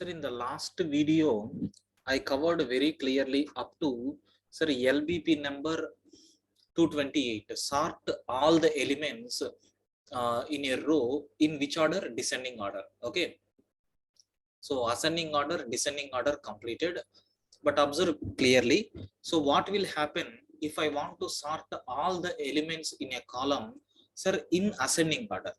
Sir, in the last video, I covered very clearly up to sir LBP number 228. Sort all the elements in a row in which order? Descending order. Okay. So ascending order, descending order completed. But observe clearly. So what will happen if I want to sort all the elements in a column, sir, in ascending order?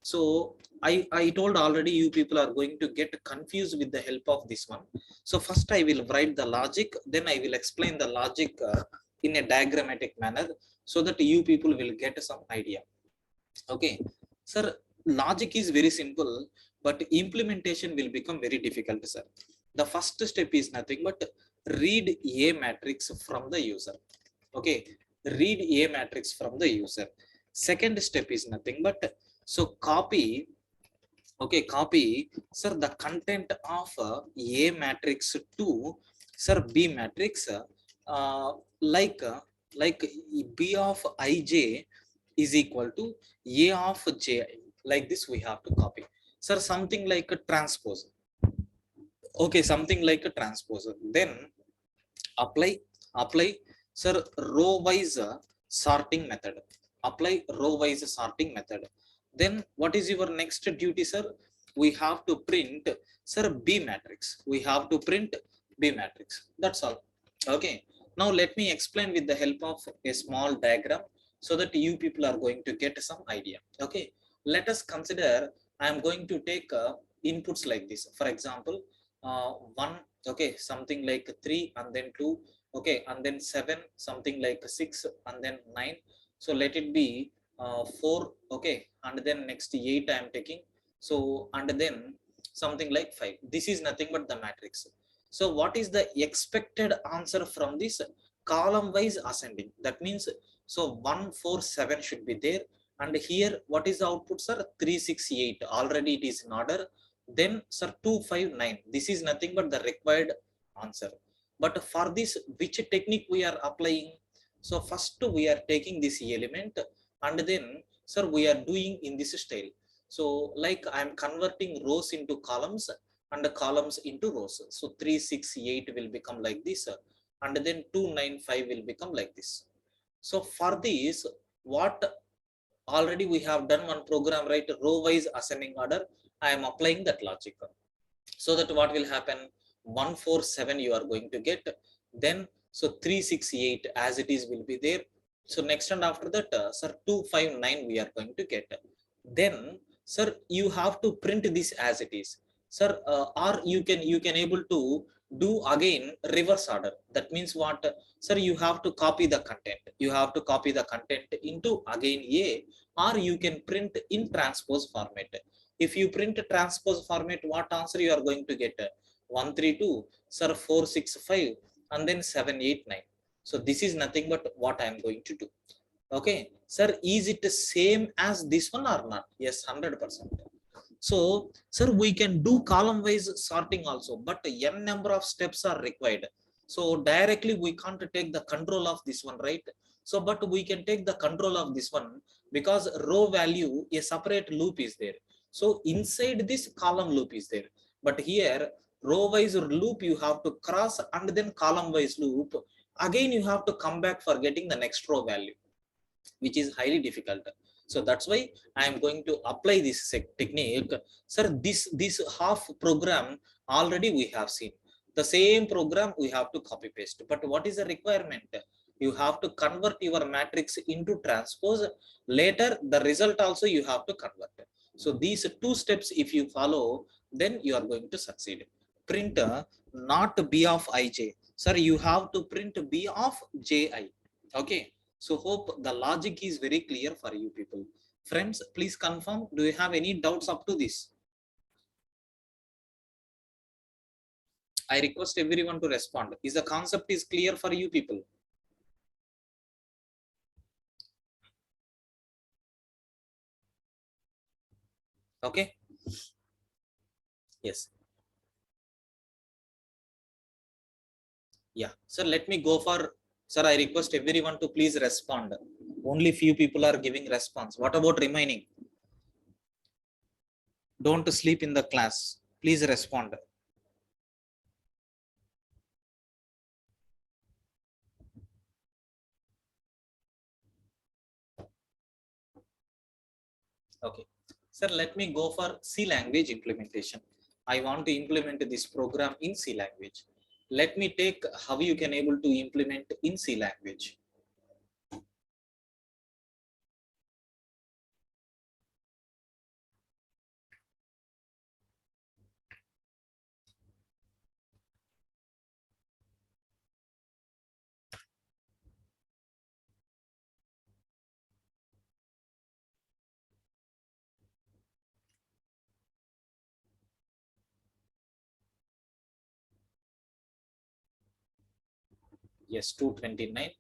So I told already you people are going to get confused with the help of this one. So first I will write the logic, then I will explain the logic in a diagrammatic manner so that you people will get some idea. Okay, sir, logic is very simple, but implementation will become very difficult, sir. The first step is nothing but read a matrix from the user. Okay, read a matrix from the user. Second step is nothing but so copy. Okay, copy, sir, the content of a matrix to sir B matrix, uh, like uh, like B of ij is equal to a of ji. Like this we have to copy, sir, something like a transpose. Okay, something like a transpose. Then apply sir row wise sorting method. Apply row wise sorting method. Then what is your next duty, sir? We have to print sir B matrix. We have to print B matrix. That's all. Okay, now let me explain with the help of a small diagram so that you people are going to get some idea. Okay, let us consider I am going to take inputs like this. For example, 1, okay, something like 3, and then 2, okay, and then 7, something like 6, and then 9. So let it be 4, okay, and then next 8 I am taking. So and then something like 5. This is nothing but the matrix. So what is the expected answer from this column wise ascending? That means so 1 4 7 should be there, and here what is the output, sir? 3 6 8. Already it is in order. Then sir 2 5 9. This is nothing but the required answer. But for this, which technique we are applying? So first we are taking this element, and then sir we are doing in this style. So like I am converting rows into columns and the columns into rows. So 3 6 8 will become like this, and then 2 9 5 will become like this. So for this, what already we have done one program, right? Row wise ascending order. I am applying that logic so that what will happen? 1 4 7 you are going to get. Then so 3 6 8 as it is will be there. So next and after that, sir, 2 5 9 we are going to get. Then sir you have to print this as it is, sir, or you can able to do again reverse order. That means what, sir? You have to copy the content. You have to copy the content into again a, or you can print in transpose format. If you print transpose format, what answer you are going to get? 1 3 2, sir, 4 6 5, and then 7 8 9. So this is nothing but what I am going to do. Okay, sir, is it the same as this one or not? Yes, 100%. So sir, we can do column wise sorting also, but n number of steps are required. So directly we can't take the control of this one, right? So but we can take the control of this one, because row value a separate loop is there. So inside this column loop is there, but here row wise loop you have to cross, and then column wise loop again you have to come back for getting the next row value, which is highly difficult. So that's why I am going to apply this technique. Sir, this half program already we have seen. The same program we have to copy paste, but what is the requirement? You have to convert your matrix into transpose. Later the result also you have to convert. So these two steps if you follow, then you are going to succeed. Print not B of ij, sir, you have to print B of ji. Okay, so hope the logic is very clear for you people. Friends, please confirm, do you have any doubts up to this? I request everyone to respond. Is the concept is clear for you people? Okay. Yes. Yeah. Sir, let me go for, sir, I request everyone to please respond. Only few people are giving response. What about remaining? Don't sleep in the class. Please respond. Okay, sir, let me go for C language implementation. I want to implement this program in C language. Let me take how you can able to implement in C language. Yes, 229.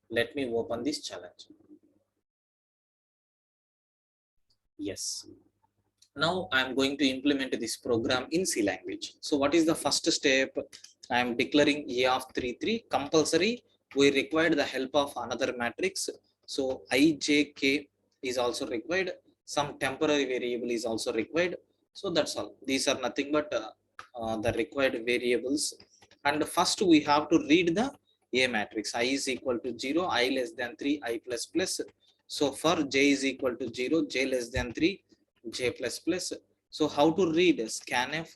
Let me open this challenge. Yes. Now I am going to implement this program in C language. So what is the first step? I am declaring A of 3, 3 compulsory. We required the help of another matrix. So ijk is also required. Some temporary variable is also required. So that's all. These are nothing but the required variables. And first we have to read the A matrix. I is equal to 0, I less than 3, I plus plus. So for j is equal to 0, j less than 3, j plus plus. So how to read scanf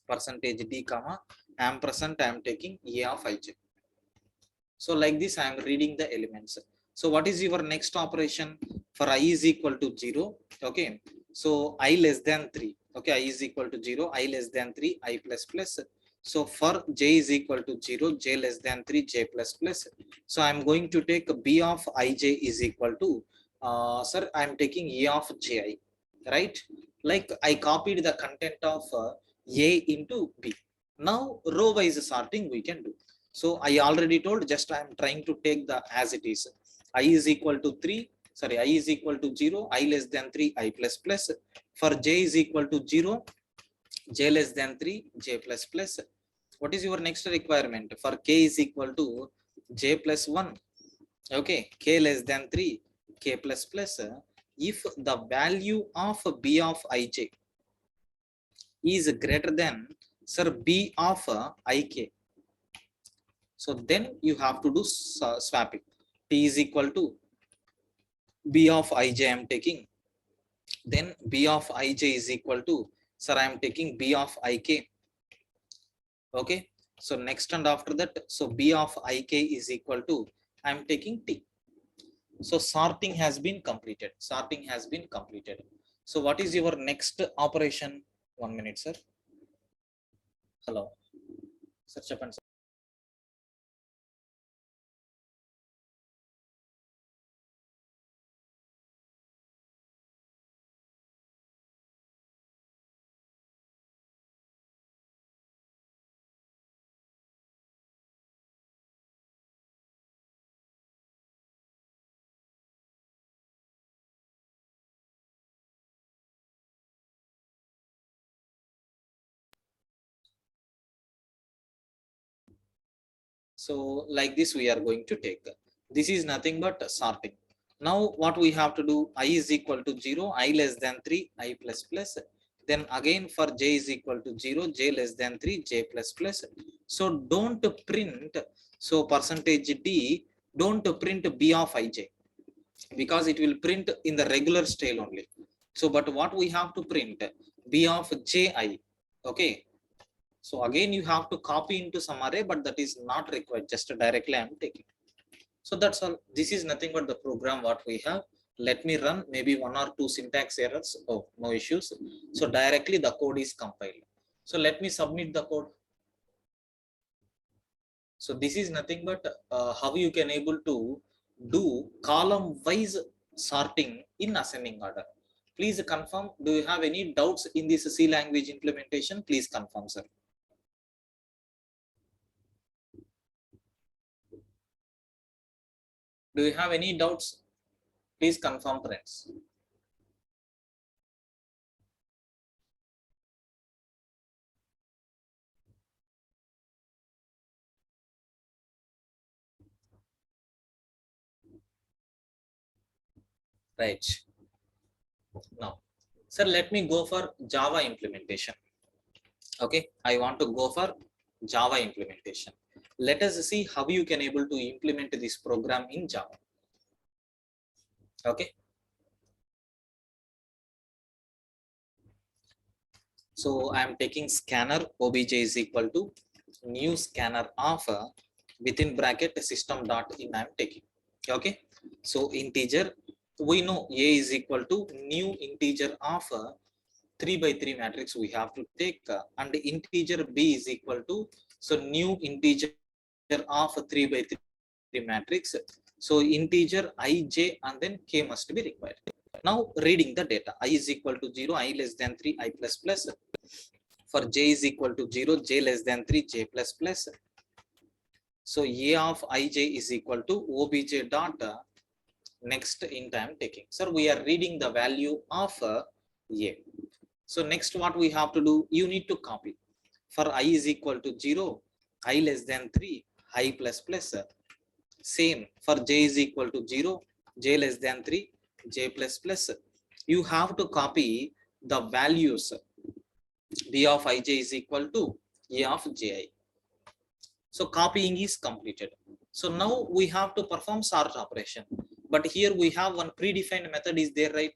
percentage d comma ampersand, I am taking a of ij. So like this I am reading the elements. So what is your next operation? For I is equal to 0, okay, so I less than 3, okay, I is equal to 0, I less than 3, I plus plus. So for j is equal to 0, j less than 3, j plus plus. So I am going to take b of ij is equal to sir, I am taking a of ji, right? Like I copied the content of a into b. Now row wise sorting we can do. So I already told, just I am trying to take the as it is. I is equal to 3, sorry, I is equal to 0, I less than 3, I plus plus. For j is equal to 0, j less than 3, j plus plus. What is your next requirement? For k is equal to j plus 1, okay, k less than 3, k plus plus. If the value of b of ij is greater than, sir, b of ik, so then you have to do swapping. T is equal to b of ij I am taking. Then b of ij is equal to, sir, I am taking b of ik. Okay. So next and after that, so b of ik is equal to, I am taking t. So sorting has been completed. Sorting has been completed. So what is your next operation? 1 minute, sir. Hello. Sir, Chapan, sir. So like this we are going to take. This is nothing but sorting. Now what we have to do, I is equal to 0, I less than 3, I plus plus. Then again for j is equal to 0, j less than 3, j plus plus. So don't print, so percentage d, don't print b of ij, because it will print in the regular style only. So but what we have to print, b of ji. Okay, so again you have to copy into some array, but that is not required, just directly I am taking. So that's all. This is nothing but the program what we have. Let me run, maybe 1 or 2 syntax errors. Oh, no issues. So directly the code is compiled. So let me submit the code. So this is nothing but how you can able to do column wise sorting in ascending order. Please confirm, do you have any doubts in this C language implementation? Please confirm, sir. Do you have any doubts? Please confirm, friends. Right. Now, sir, let me go for Java implementation. Okay, I want to go for Java implementation. Let us see how you can able to implement this program in Java. Okay. So I am taking scanner obj is equal to new scanner of within bracket system dot in I am taking. Okay, so integer, we know a is equal to new integer of 3 by 3 matrix we have to take, and integer b is equal to, so new integer of 3 by 3 matrix. So integer I, j, and then k must be required. Now reading the data, I is equal to 0, I less than 3, I plus plus. For j is equal to 0, j less than 3, j plus plus. So a of ij is equal to obj dot next int I am taking. Sir, we are reading the value of a. So next what we have to do, you need to copy. For I is equal to 0, I less than 3, I plus plus. Same for j is equal to 0, j less than 3, j plus plus. You have to copy the values. B of ij is equal to a of ji. So copying is completed. So now we have to perform sort operation. But here we have one predefined method is there, right?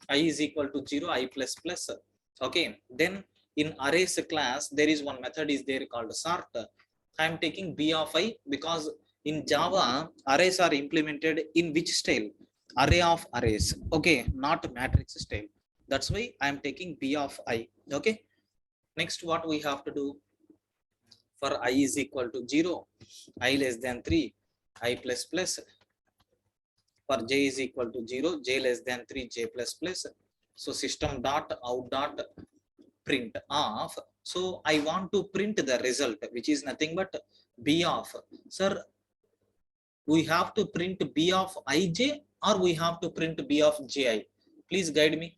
I is equal to 0, I plus plus. Okay, then in arrays class there is one method is there called sort. I am taking b of I because in Java arrays are implemented in which style? Array of arrays. Okay, not matrix style. That's why I am taking b of I. Okay, next what we have to do, for I is equal to 0, I less than 3, I plus plus. For j is equal to 0, j less than 3, j plus plus. So system dot out dot print of, so I want to print the result which is nothing but b of, sir, we have to print b of ij or we have to print b of ji? Please guide me,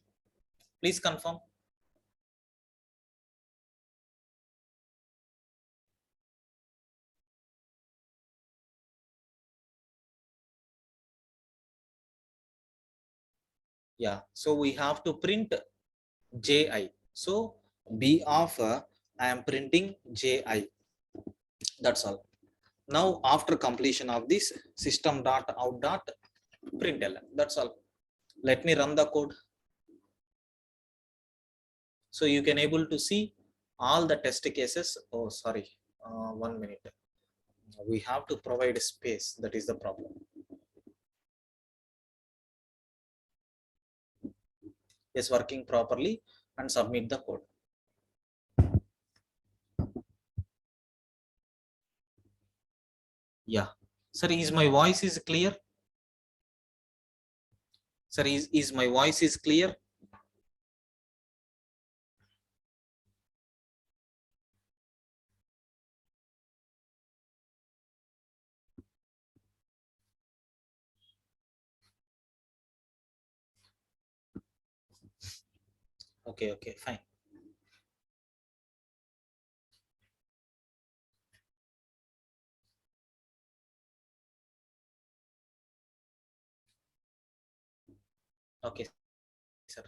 please confirm. Yeah, so we have to print ji. So b of I am printing ji. That's all. Now after completion of this, system dot out dot println. That's all. Let me run the code. So you can able to see all the test cases. Oh, sorry. 1 minute. We have to provide space. That is the problem. Is working properly and submit the code. Yeah. Sir, is my voice is clear? Sir, is my voice is clear? Okay, okay, fine. Okay, sir.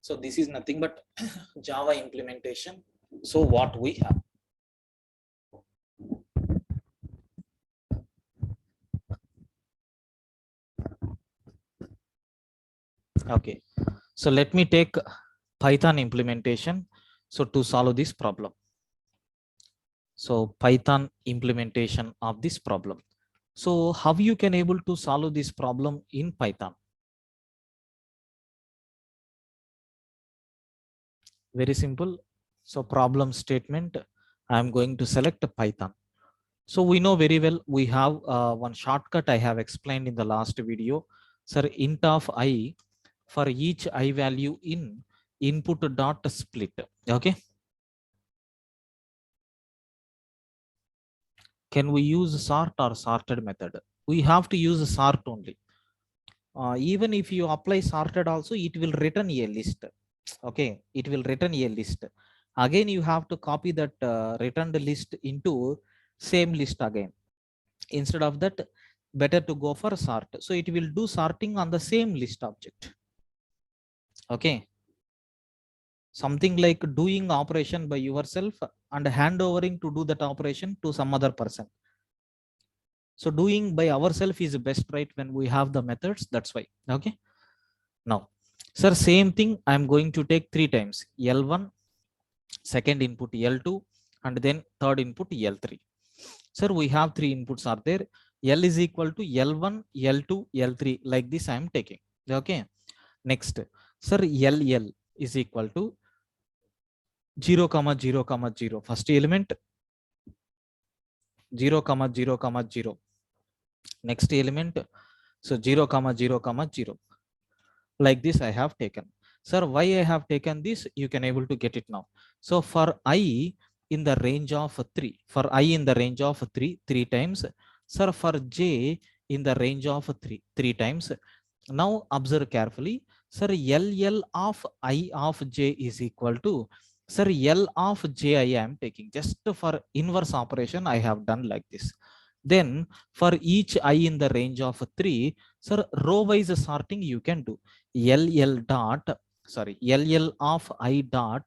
So this is nothing but Java implementation. So what we have. Okay. So let me take Python implementation. So to solve this problem. So Python implementation of this problem. So how you can able to solve this problem in Python? Very simple. So problem statement, I'm going to select Python. So we know very well, we have one shortcut I have explained in the last video. Sir, int of I for each I value in input dot split. Okay. Can we use sort or sorted method? We have to use sort only. Even if you apply sorted also, it will return a list. Okay, it will return a list. Again, you have to copy that returned list into same list again. Instead of that, better to go for sort. So it will do sorting on the same list object. Okay. Something like doing operation by yourself and handovering to do that operation to some other person. So doing by ourselves is best, right? When we have the methods, that's why. Okay. Now, Sir, same thing. I'm going to take 3 times L1, second input L2, and then third input L3. Sir, we have 3 inputs are there. L is equal to L1, L2, L3. Like this I am taking. Okay. Next, sir, LL is equal to 0, 0, 0. First element 0, 0, 0. Next element, so 0, 0, 0. Like this I have taken. Sir, why I have taken this, you can able to get it now. So for I in the range of 3, for I in the range of 3 times. Sir, for J in the range of 3 times. Now observe carefully. Sir, LL of I of J is equal to, sir, L of J I am taking. Just for inverse operation I have done like this. Then for each I in the range of 3, sir, row wise sorting you can do. LL dot, sorry, LL of I dot,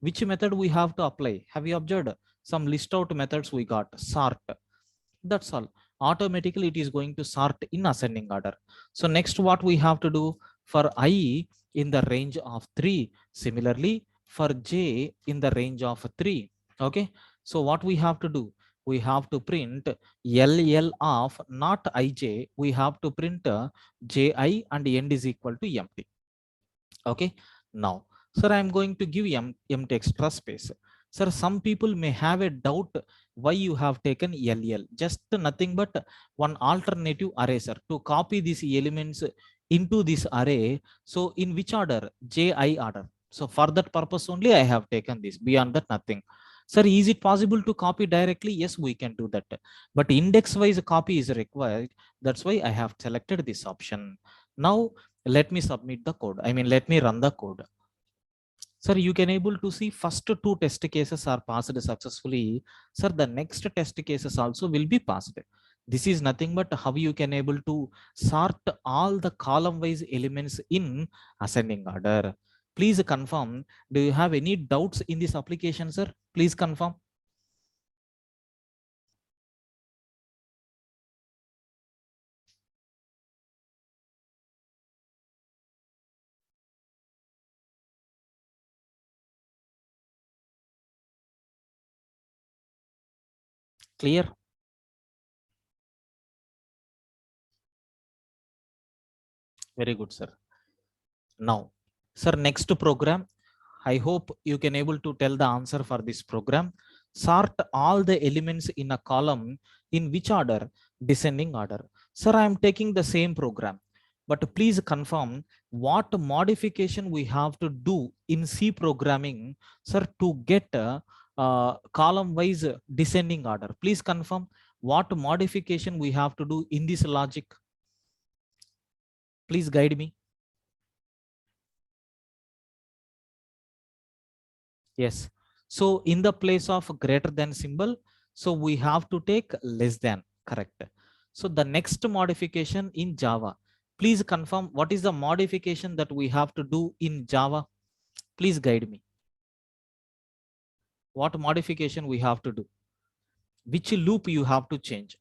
which method we have to apply? Have you observed some list out methods we got? Sort. That's all. Automatically it is going to sort in ascending order. So next what we have to do for I in the range of 3, similarly for J in the range of 3. Okay. So what we have to do? We have to print LL of not IJ. We have to print JI and end is equal to empty. Okay. Now, sir, I'm going to give empty extra space. Sir, some people may have a doubt why you have taken LL. Just nothing but one alternative array, sir, to copy these elements into this array. So in which order? JI order. So for that purpose only I have taken this. Beyond that, nothing. Sir, is it possible to copy directly? Yes, we can do that. But index wise copy is required. That's why I have selected this option. Now let me submit the code. I mean, let me run the code. Sir, you can able to see first 2 test cases are passed successfully. Sir, the next test cases also will be passed. This is nothing but how you can able to sort all the column wise elements in ascending order. Please confirm. Do you have any doubts in this application, sir? Please confirm. Clear? Very good, sir. Now, sir, next program, I hope you can able to tell the answer for this program. Sort all the elements in a column in which order? Descending order. Sir, I am taking the same program, but please confirm what modification we have to do in C programming, sir, to get a column wise descending order. Please confirm what modification we have to do in this logic. Please guide me. Yes. So in the place of greater than symbol, so we have to take less than, correct. So the next modification in Java, please confirm what is the modification that we have to do in Java. Please guide me. What modification we have to do? Which loop you have to change?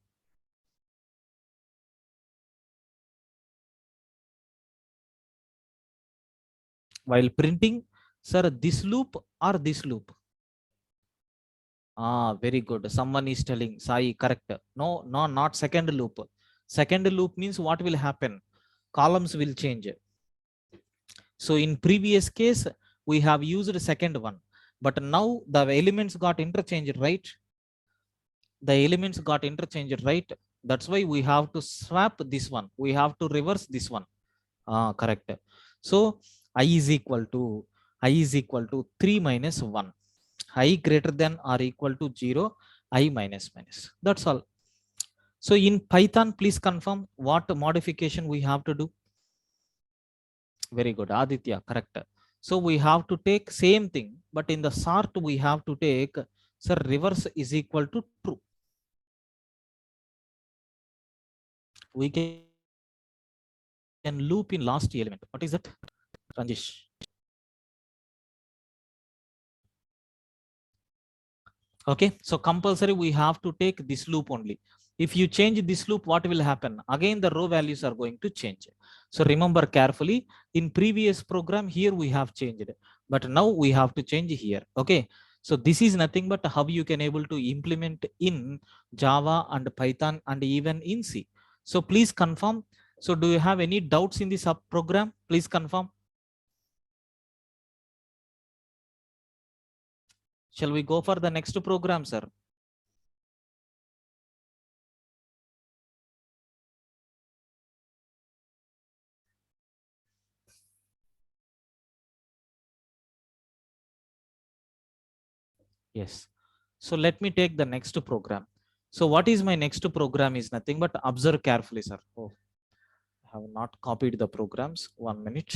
While printing, sir, this loop or this loop? Ah, very good. Someone is telling, Sai, correct. No, no, not second loop. Second loop means what will happen? Columns will change. So in previous case, we have used second one, but now the elements got interchanged, right? The elements got interchanged, right? That's why we have to swap this one. We have to reverse this one. Ah, correct. So I is equal to, I is equal to 3 minus 1. I greater than or equal to 0, I minus minus. That's all. So in Python, please confirm what modification we have to do. Very good, Aditya, correct. So we have to take same thing, but in the sort we have to take, sir, reverse is equal to true. We can loop in last element. What is that, Ranjish? Okay, so compulsory we have to take this loop only. If you change this loop, what will happen? Again, the row values are going to change. So remember carefully, in previous program here we have changed, but now we have to change here. Okay. So this is nothing but how you can able to implement in Java and Python and even in C. So please confirm. So do you have any doubts in this program? Please confirm. Shall we go for the next program, sir? Yes. So let me take the next program. So what is my next program is nothing but observe carefully, sir. Oh, I have not copied the programs. 1 minute.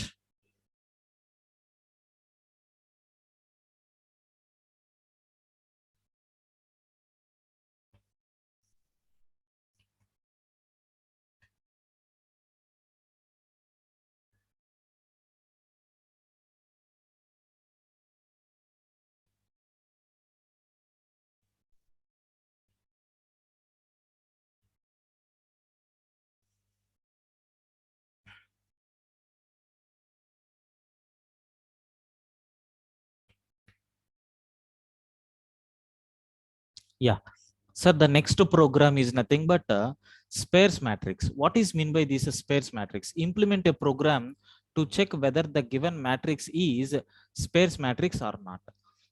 Yeah. Sir, the next program is nothing but spares matrix. What is mean by this spares matrix? Implement a program to check whether the given matrix is spares matrix or not.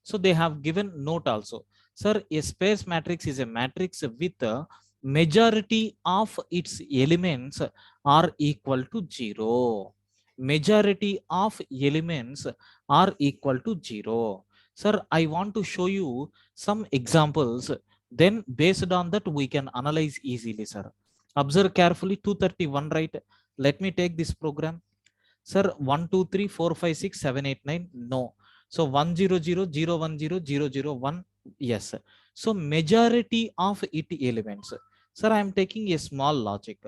So they have given note also. Sir, a spares matrix is a matrix with a majority of its elements are equal to 0. Majority of elements are equal to 0. Sir, I want to show you some examples, then based on that we can analyze easily, sir. Observe carefully. 231, right? Let me take this program. Sir, 1 2 3 4 5 6 7 8 9, no. So 1 0 0 0 1 0 0 0 1, yes. So majority of it elements. Sir, I am taking a small logic.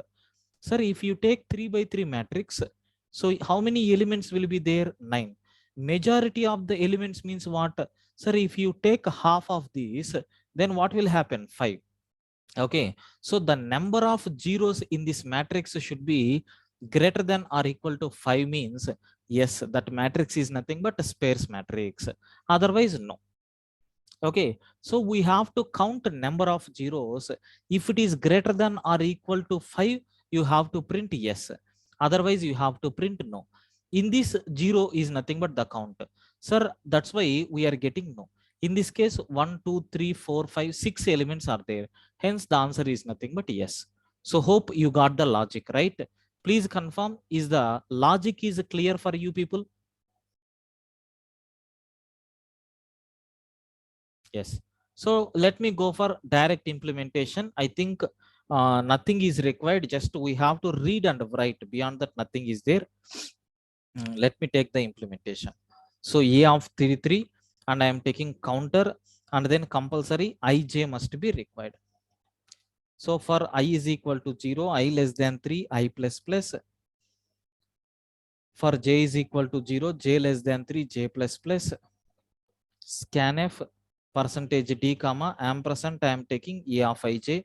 Sir, if you take 3 by 3 matrix, so how many elements will be there? 9. Majority of the elements means what? Sir, if you take half of these, then what will happen? 5. Okay. So the number of zeros in this matrix should be greater than or equal to 5 means, yes, that matrix is nothing but a spares matrix. Otherwise, no. Okay, so we have to count number of zeros. If it is greater than or equal to 5, you have to print yes. Otherwise, you have to print no. In this, 0 is nothing but the count. Sir, that's why we are getting no. In this case, 1, 2, 3, 4, 5, 6 elements are there. Hence, the answer is nothing but yes. So, hope you got the logic, right? Please confirm, is the logic is clear for you people? Yes. So let me go for direct implementation. I think nothing is required. Just we have to read and write. Beyond that, nothing is there. Let me take the implementation. So A of 3 3, and I am taking counter, and then compulsory ij must be required. So for I is equal to 0, I less than 3, I plus plus. For j is equal to 0, j less than 3, j plus plus. Scanf percentage d comma ampersand, I am taking a of ij.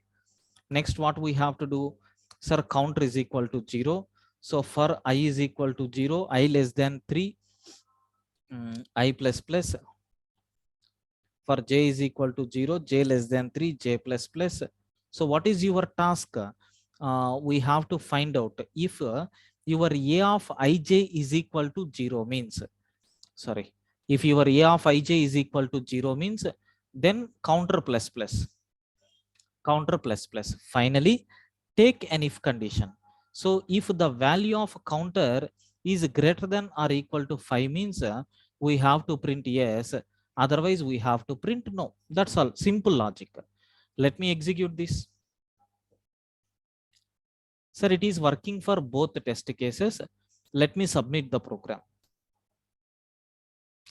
Next, what we have to do, sir, counter is equal to 0. So for I is equal to 0, I less than 3, I plus plus. For j is equal to 0, j less than 3, j plus plus. So what is your task? We have to find out if your a of ij is equal to 0 means, sorry, if your a of ij is equal to 0 means, then counter plus plus, counter plus plus. Finally, take an if condition. So if the value of counter is greater than or equal to 5 means, we have to print yes. Otherwise, we have to print no. That's all. Simple logic. Let me execute this. Sir, it is working for both test cases. Let me submit the program.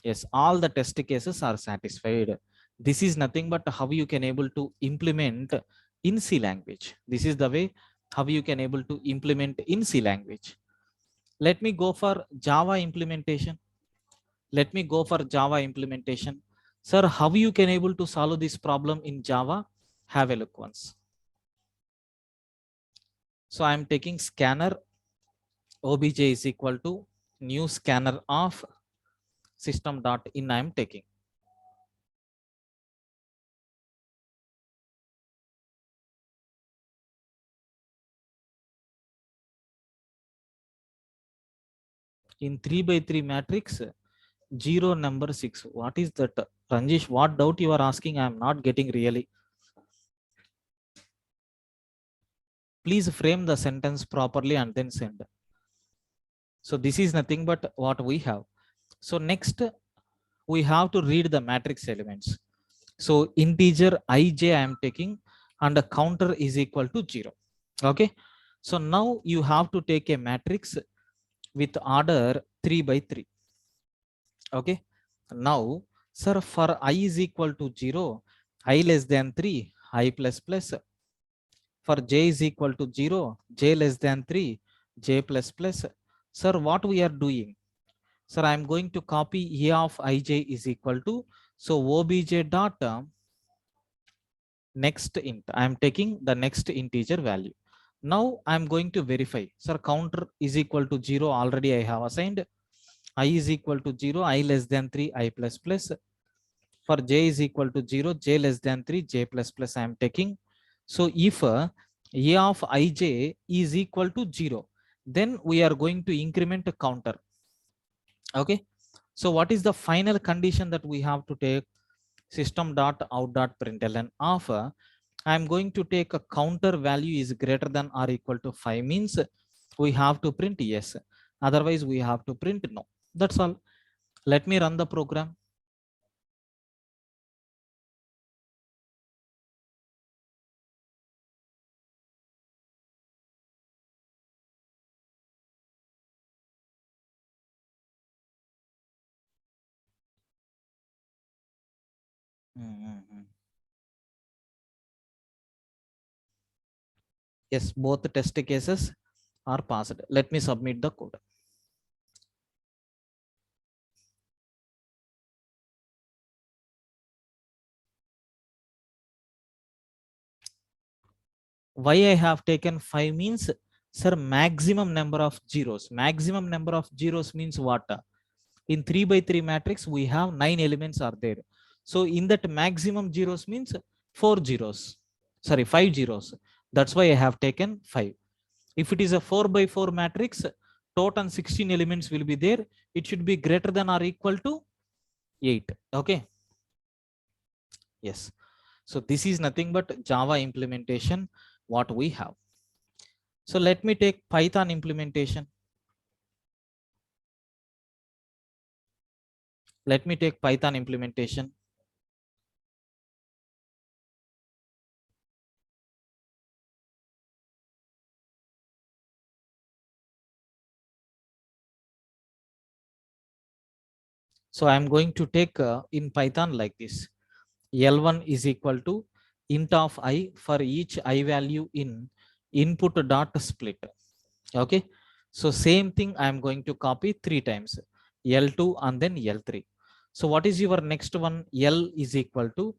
Yes, all the test cases are satisfied. This is nothing but how you can able to implement in C language. This is the way how you can able to implement in C language. Let me go for Java implementation. Let me go for Java implementation. Sir, how you can able to solve this problem in Java? Have a look once. So I'm taking scanner obj is equal to new scanner of system dot in. I'm taking. In 3 by 3 matrix, 0 number 6. What is that? Ranjish, what doubt you are asking? I am not getting really. Please frame the sentence properly and then send. So this is nothing but what we have. So next we have to read the matrix elements. So integer ij I am taking and the counter is equal to 0. Okay. So now you have to take a matrix with order 3 by 3. Okay. Now, sir, for I is equal to 0, I less than 3, I plus plus. For j is equal to 0, j less than 3, j plus plus. Sir, what we are doing? Sir, I am going to copy a of ij is equal to, so obj dot next int. I am taking the next integer value. Now I am going to verify. Sir, counter is equal to 0. Already I have assigned. I is equal to 0, I less than 3, I plus plus. For j is equal to 0, j less than 3, j plus plus I am taking. So if a of ij is equal to 0, then we are going to increment a counter. Okay. So what is the final condition that we have to take? System dot out dot println of I'm going to take a counter value is greater than or equal to 5 means we have to print yes. Otherwise we have to print no. That's all. Let me run the program. Yes, both the test cases are passed. Let me submit the code. Why I have taken 5 means, sir, maximum number of zeros. Maximum number of zeros means what? In 3 by 3 matrix, we have 9 elements are there. So in that maximum zeros means 4 zeros. Sorry, 5 zeros. That's why I have taken 5. If it is a 4 by 4 matrix, total 16 elements will be there. It should be greater than or equal to 8. Okay. Yes. So this is nothing but Java implementation, what we have. So let me take Python implementation. Let me take Python implementation. So I'm going to take in Python like this. L1 is equal to int of I for each I value in input dot split. Okay. So same thing I'm going to copy 3 times. L2 and then L3. So what is your next one? L is equal to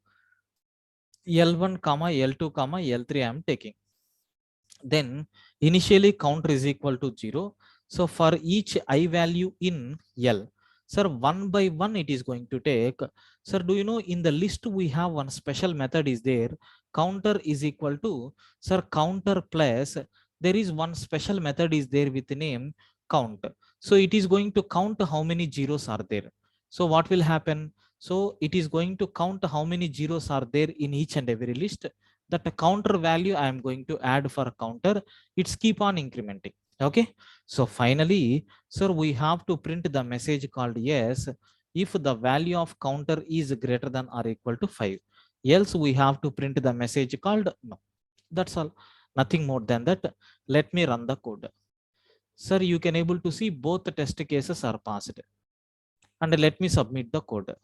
L1 comma L2 comma L3 I'm taking. Then initially counter is equal to 0. So for each I value in L, sir, one by one it is going to take. Sir, do you know in the list we have one special method is there? Counter is equal to, sir, counter plus, there is one special method is there with the name count. So it is going to count how many zeros are there. So what will happen? So it is going to count how many zeros are there in each and every list. That counter value I am going to add for counter. It's keep on incrementing. Okay. So finally, sir, we have to print the message called yes if the value of counter is greater than or equal to 5. Else we have to print the message called no. That's all. Nothing more than that. Let me run the code. Sir, you can able to see both the test cases are passed. And let me submit the code.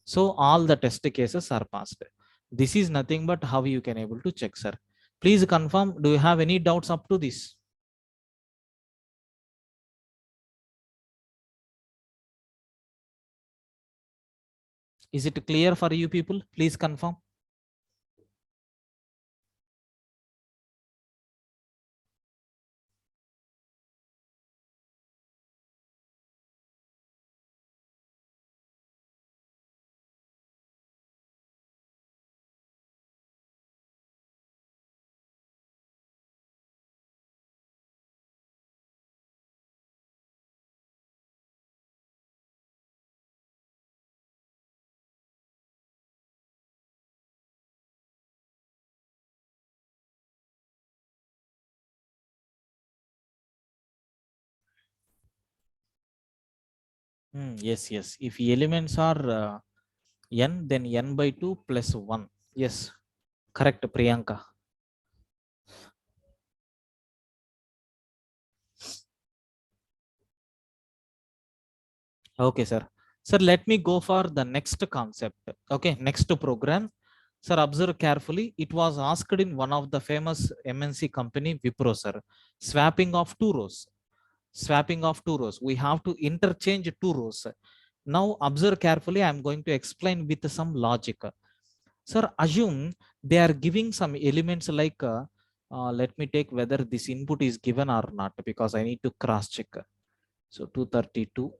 So all the test cases are passed. This is nothing but how you can able to check, sir. Please confirm, do you have any doubts up to this? Is it clear for you people? Please confirm. Yes, yes. If elements are n, then n by 2 plus 1. Yes, correct, Priyanka. Okay, sir. Sir, let me go for the next concept. Okay, next program. Sir, observe carefully. It was asked in one of the famous MNC company, Wipro, sir. Swapping of two rows. Swapping of two rows. We have to interchange two rows. Now, observe carefully. I am going to explain with some logic. Sir, assume they are giving some elements like, let me take whether this input is given or not, because I need to cross check. So 232.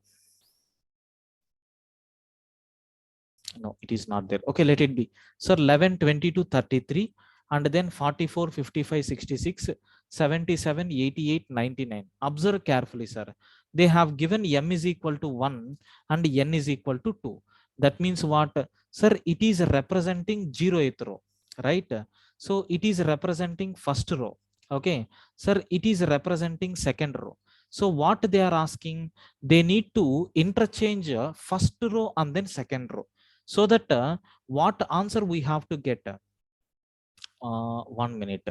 No, it is not there. Okay, let it be. So 11, 22, 33, and then 44, 55, 66, 77, 88, 99. Observe carefully, sir. They have given m is equal to 1 and n is equal to 2. That means what? Sir, it is representing 0th row, right? So it is representing first row. Okay, sir, it is representing second row. So what they are asking, they need to interchange first row and then second row, so that what answer we have to get. 1 minute,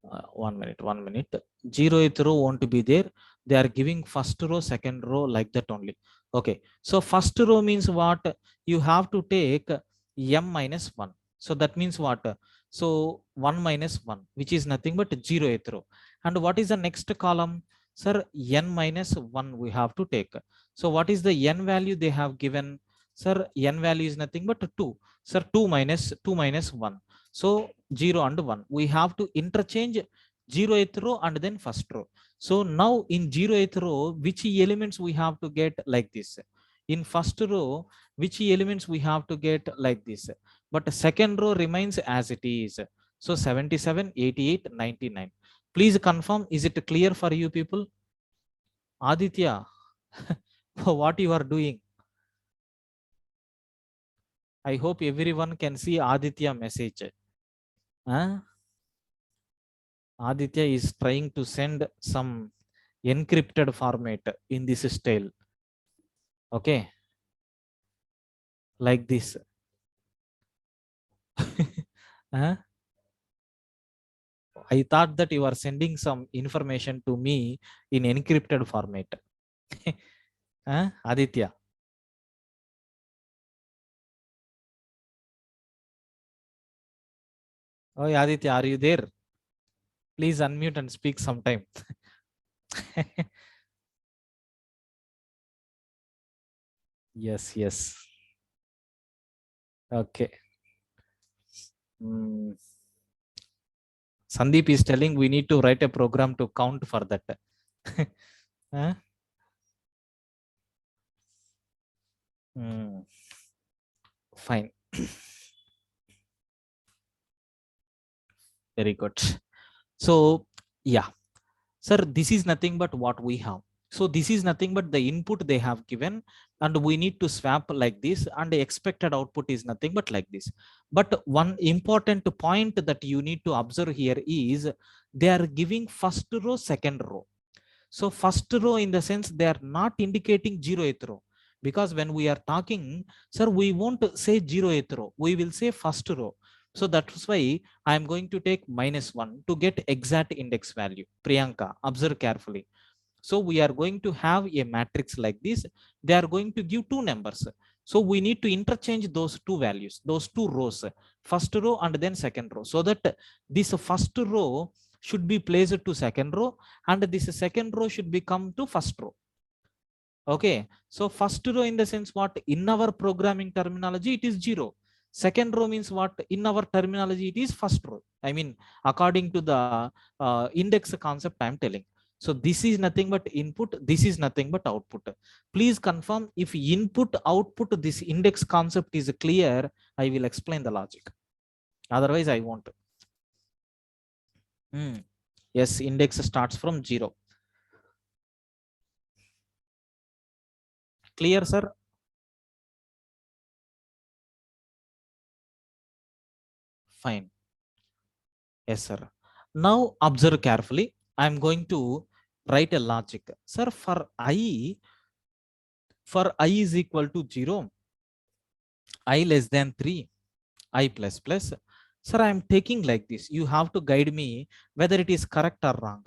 1 minute, 1 minute. Zeroth row won't be there. They are giving first row, second row, like that only. Okay, so first row means what? You have to take m minus 1. So that means what? So 1 minus 1, which is nothing but zeroth row. And what is the next column? Sir, n minus 1 we have to take. So what is the n value they have given? Sir, n value is nothing but 2. Sir, 2 minus 1. So 0 and 1. We have to interchange 0th row and then first row. So now in 0th row, which elements we have to get like this? In first row, which elements we have to get like this? But second row remains as it is. So 77, 88, 99. Please confirm, is it clear for you people? Aditya, what you are doing? I hope everyone can see Aditya message. Huh? Aditya is trying to send some encrypted format in this style. Okay, like this. Huh? I thought that you are sending some information to me in encrypted format. Huh? Aditya. Oh, Aditya, are you there? Please unmute and speak sometime. Yes, yes. Okay. Mm. Sandeep is telling we need to write a program to count for that. Huh? Mm. Fine. Very good. So, yeah. Sir, this is nothing but what we have. So this is nothing but the input they have given, and we need to swap like this, and the expected output is nothing but like this. But one important point that you need to observe here is they are giving first row, second row. So first row in the sense they are not indicating 0th row, because when we are talking, sir, we won't say 0th row, we will say first row. So that's why I am going to take -1 to get exact index value. Priyanka, observe carefully. So we are going to have a matrix like this. They are going to give two numbers. So we need to interchange those two values, those two rows, first row and then second row, so that this first row should be placed to second row, and this second row should become to first row. Okay, so first row in the sense what? In our programming terminology, it is 0. Second row means what? In our terminology, it is first row. I mean, according to the index concept I am telling. So this is nothing but input, this is nothing but output. Please confirm if input, output, this index concept is clear, I will explain the logic. Otherwise, I won't. Yes, index starts from 0. Clear, sir? Fine. Yes, sir. Now observe carefully. I'm going to write a logic. Sir, for I, For I is equal to 0, I less than 3, I plus plus. Sir, I am taking like this. You have to guide me whether it is correct or wrong.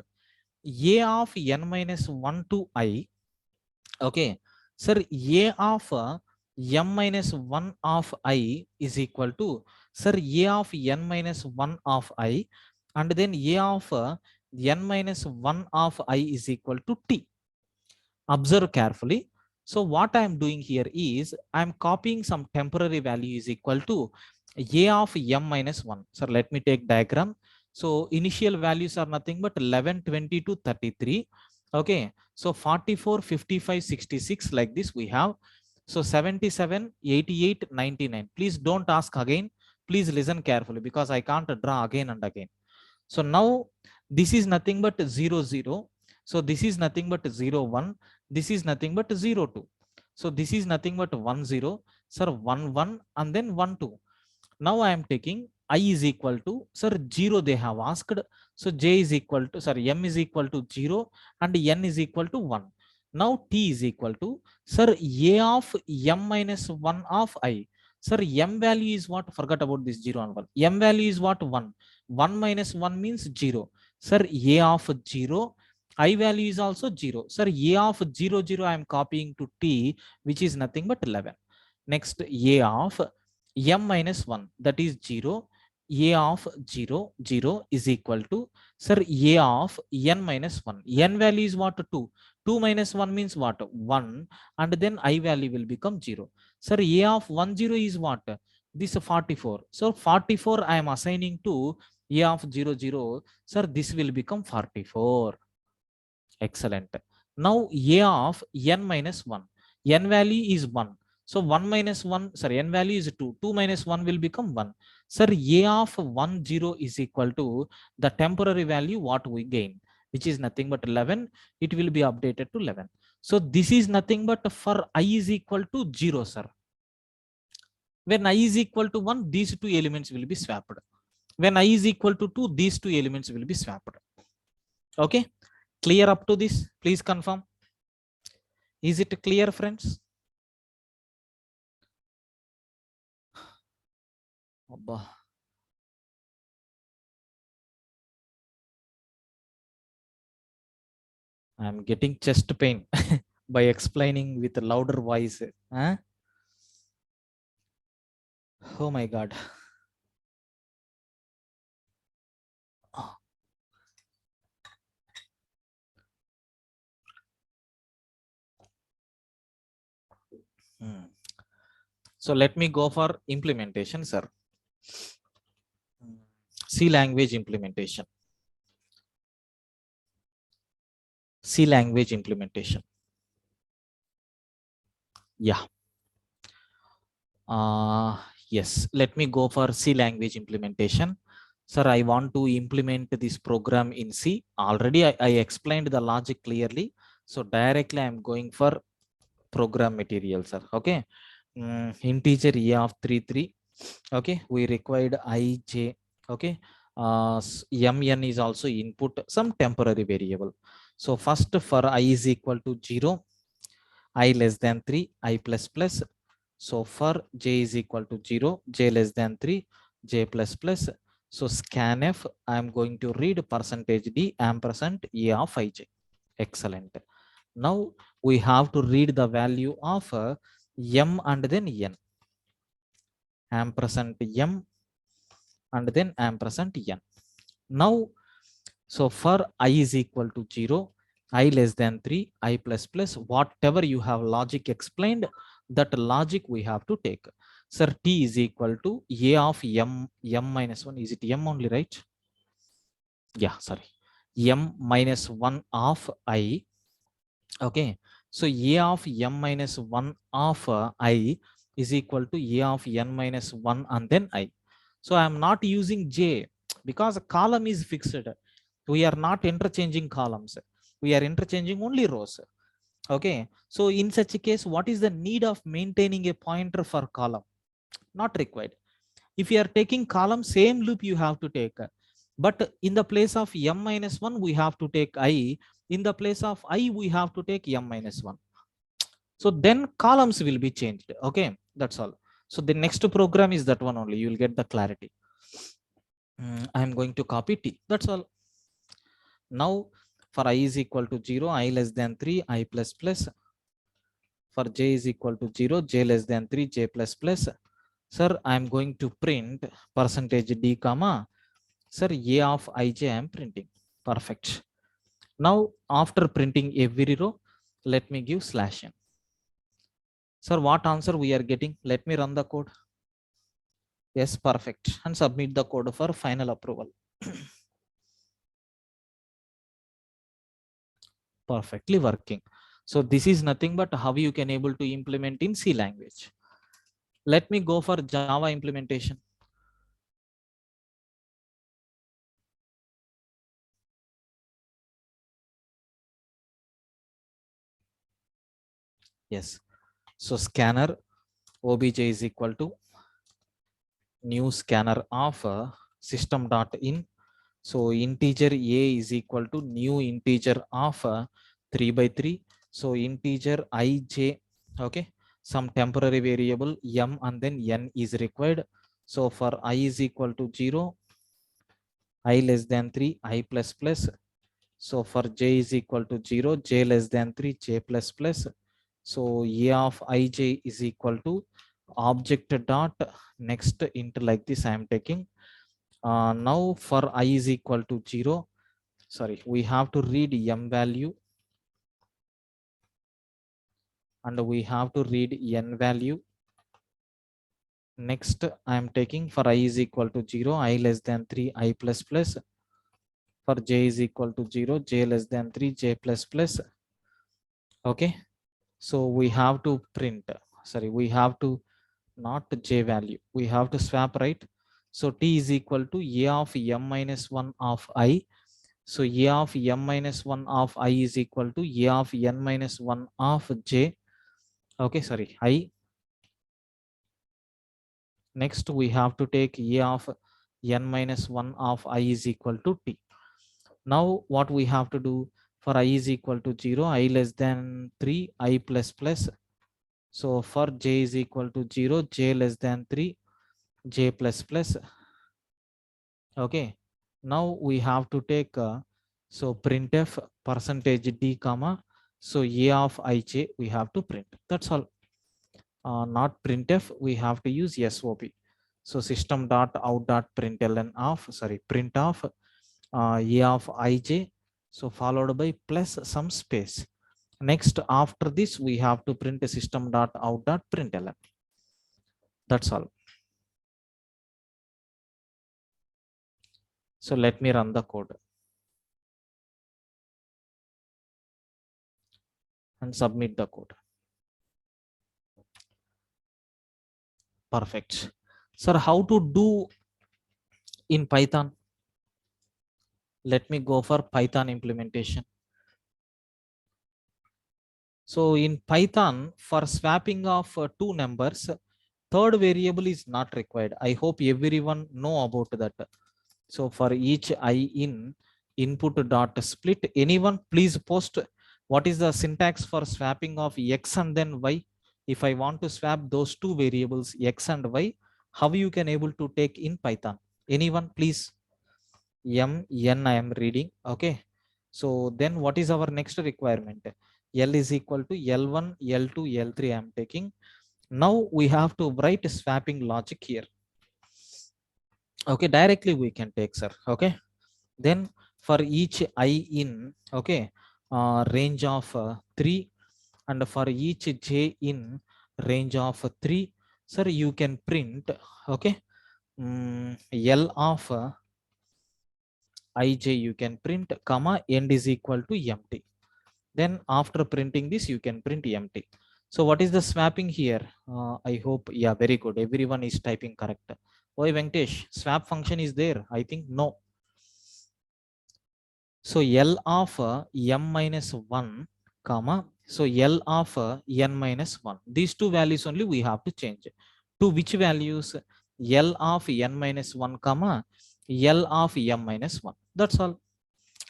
A of n minus 1 to I. Okay. Sir, A of m minus 1 of I is equal to, sir, A of n minus 1 of I, and then A of n minus 1 of I is equal to T. Observe carefully. So what I am doing here is I am copying some temporary value is equal to A of m minus 1. So let me take diagram. So initial values are nothing but 11, 20 to 33. Okay. So 44, 55, 66 like this we have. So 77, 88, 99. Please don't ask again. Please listen carefully because I can't draw again and again. So now this is nothing but 0, 0. So this is nothing but 0, 1. This is nothing but 0, 2. So this is nothing but 1, 0. Sir, 1, 1 and then 1, 2. Now I am taking I is equal to, sir, 0 they have asked. So J is equal to, sorry, M is equal to 0 and N is equal to 1. Now T is equal to, sir, A of M minus 1 of I. Sir, M value is what? Forgot about this 0 and 1. M value is what? 1. 1 minus 1 means 0. Sir, A of 0, I value is also 0. Sir, A of 0, 0 I am copying to T, which is nothing but 11. Next, A of m minus 1, that is 0. A of 0, 0 is equal to, sir, A of n minus 1. N value is what? 2. 2 minus 1 means what? 1. And then I value will become 0. Sir, A of 1, 0 is what? This 44. So 44 I am assigning to A of 0, 0. Sir, this will become 44. Excellent. Now A of n minus 1. N value is 1. So 1 minus 1, sorry, n value is 2. 2 minus 1 will become 1. Sir, A of 1, 0 is equal to the temporary value what we gain, which is nothing but 11. It will be updated to 11. So this is nothing but for I is equal to 0, sir. When I is equal to 1, these two elements will be swapped. When I is equal to 2, these two elements will be swapped. Okay. Clear up to this? Please confirm. Is it clear, friends? I'm getting chest pain by explaining with a louder voice. Huh? Oh my God. So let me go for implementation, sir. C language implementation. C language implementation. Yeah. Yes, let me go for C language implementation. Sir, I want to implement this program in C. Already I explained the logic clearly. So directly I'm going for program material, sir. Okay. Integer A of 3, 3. Okay. We required I, J. Okay. Mn is also input some temporary variable. So first for I is equal to 0, I less than 3, I plus plus. So for j is equal to 0, j less than 3, j plus plus. So scanf, I am going to read percentage d ampersand a of ij. Excellent. Now we have to read the value of m and then n. Ampersand m and then ampersand n. Now, so for I is equal to 0, I less than 3, I plus plus, whatever you have logic explained, that logic we have to take. Sir, T is equal to A of m minus 1. Is it m only, right? Yeah, sorry. M minus 1 of I. Okay. So A of m minus 1 of I is equal to A of n minus 1 and then I. So I am not using J because a column is fixed. We are not interchanging columns. We are interchanging only rows. Okay. So in such a case, what is the need of maintaining a pointer for column? Not required. If you are taking column, same loop you have to take. But in the place of m minus 1, we have to take I. In the place of I, we have to take m minus 1. So then columns will be changed. Okay, that's all. So the next program is that one only, you will get the clarity. I'm going to copy t, that's all. Now for I is equal to 0, I less than 3, I plus plus. For j is equal to 0, j less than 3, j plus plus. Sir, I'm going to print percentage d comma, sir, a of ij I am printing. Perfect. Now after printing every row, let me give slash n. Sir, what answer we are getting? Let me run the code. Yes, perfect. And submit the code for final approval. Perfectly working. So this is nothing but how you can able to implement in C language. Let me go for Java implementation. Yes. So scanner obj is equal to new scanner of system.in. So integer a is equal to new integer of 3 by 3. So integer ij, okay, some temporary variable m and then n is required. So for I is equal to 0, I less than 3, I plus plus. So for j is equal to 0, j less than 3, j plus plus. So a of ij is equal to object dot next int, like this I am taking. Now for I is equal to 0, sorry, we have to read m value and we have to read n value. Next I am taking for I is equal to 0, I less than 3, I plus plus. For j is equal to 0, j less than 3, j plus plus. Okay, so we have to print, sorry, we have to not j value, we have to swap, right? So t is equal to a of m minus 1 of I. So a of m minus 1 of I is equal to a of n minus 1 of j. Okay, sorry, I. Next we have to take a of n minus 1 of I is equal to t. Now what we have to do, for I is equal to 0, I less than 3, I plus plus. So for j is equal to 0, j less than 3, j plus plus. Okay, now we have to take so printf percentage d comma, so a of ij we have to print, that's all. Not printf, we have to use sop. So system dot out dot println of, sorry, print of a of ij, so followed by plus some space. Next after this we have to print system dot out dot println, that's all. So let me run the code and submit the code. Perfect. Sir, how to do in Python? Let me go for Python implementation. So in Python, for swapping of two numbers, third variable is not required. I hope everyone know about that. So for each I in input dot split, anyone please post what is the syntax for swapping of x and then y. If I want to swap those two variables x and y, how you can able to take in Python? Anyone please? M, N I am reading. Okay. So then what is our next requirement? L is equal to L1, L2, L3 I am taking. Now we have to write swapping logic here. Okay, directly we can take, sir. Okay. Then for each I in, okay, range of 3, and for each j in range of 3, sir, you can print, okay, L of ij you can print comma end is equal to empty. Then after printing this you can print empty. So what is the swapping here? I hope, yeah, very good, everyone is typing correct. Why Venkatesh, swap function is there? I think no. So L of m minus 1 comma, so L of n minus 1, these two values only we have to change. To which values? L of n minus 1 comma L of m minus 1, that's all.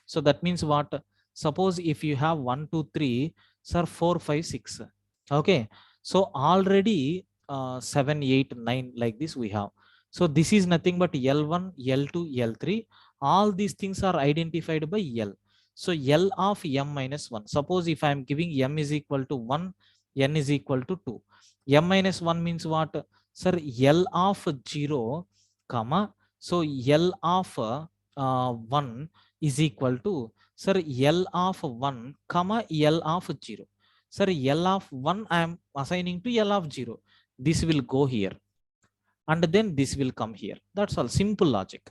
So that means what? Suppose if you have 1, 2, 3, sir, 4, 5, 6. Okay, so already 7, 8, 9 like this we have. So this is nothing but L1, L2, L3. All these things are identified by L. So L of m minus 1. Suppose if I am giving m is equal to 1, n is equal to 2. M minus 1 means what? Sir, L of 0, comma. So L of 1 is equal to, sir, L of 1, comma, L of 0. Sir, L of 1 I am assigning to L of 0. This will go here and then this will come here. That's all, simple logic.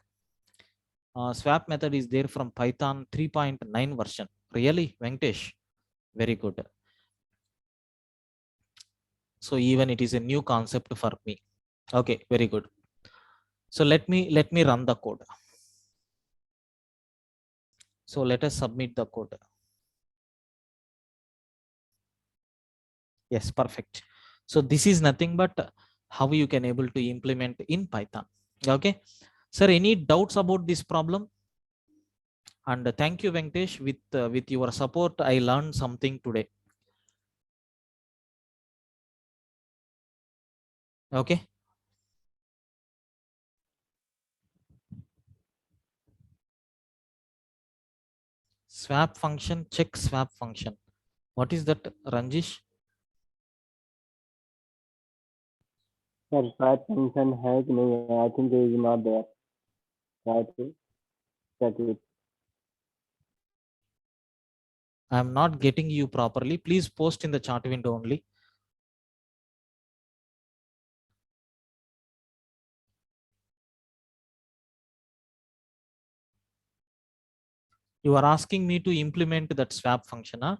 Swap method is there from Python 3.9 version. Really, Venkatesh? Very good. So even it is a new concept for me. Okay, very good. So let me run the code. So let us submit the code. Yes, perfect. So this is nothing but how you can able to implement in Python. Okay. Sir, any doubts about this problem? And thank you, Venkatesh. With your support, I learned something today. Okay. Swap function, check swap function. What is that, Ranjish? Sir, swap function है कि नहीं है? I think it is not there. Try to check it. I am not getting you properly. Please post in the chat window only. You are asking me to implement that swap function, huh?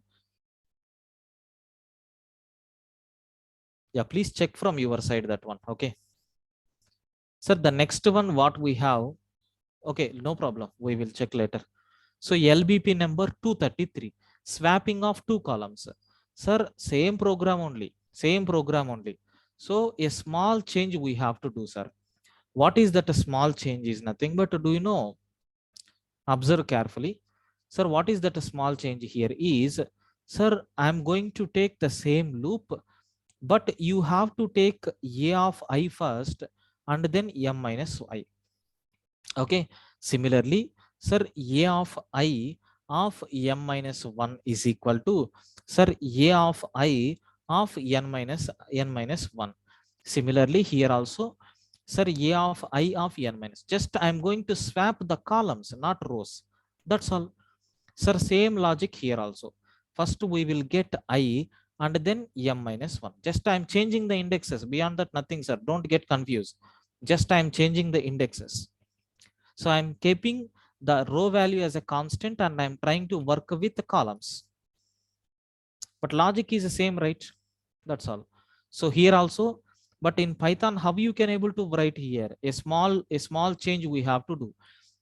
Yeah, please check from your side that one. Okay. Sir, the next one, what we have. Okay, no problem. We will check later. So LBP number 233, swapping of two columns. Sir, same program only. Same program only. So a small change we have to do, sir. What is that? A small change is nothing but, do you know? Observe carefully. Sir, what is that? A small change here is, sir, I'm going to take the same loop, but you have to take A of I first and then M minus I. Okay. Similarly, sir, A of I of m minus 1 is equal to, sir, A of I of n minus 1. Similarly, here also, sir, A of I of n minus. Just I'm going to swap the columns, not rows. That's all. Sir, same logic here also. First, we will get I and then m minus 1. Just I'm changing the indexes. Beyond that, nothing, sir. Don't get confused. Just I'm changing the indexes. So I'm keeping the row value as a constant and I'm trying to work with the columns. But logic is the same, right? That's all. So here also, but in Python, how you can able to write here? A small change we have to do.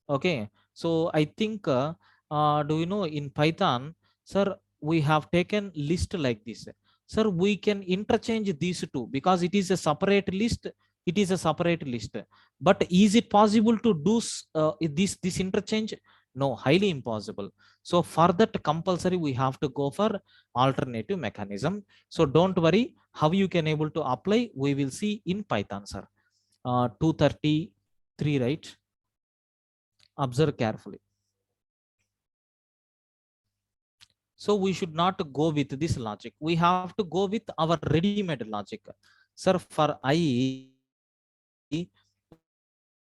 Okay. So I think, do you know in Python, sir, we have taken list like this. Sir, we can interchange these two because it is a separate list. It is a separate list. But is it possible to do this interchange? No, highly impossible. So for that compulsory, we have to go for alternative mechanism. So don't worry, how you can able to apply, we will see in Python, sir. 233, right? Observe carefully. So we should not go with this logic. We have to go with our ready-made logic. Sir, for I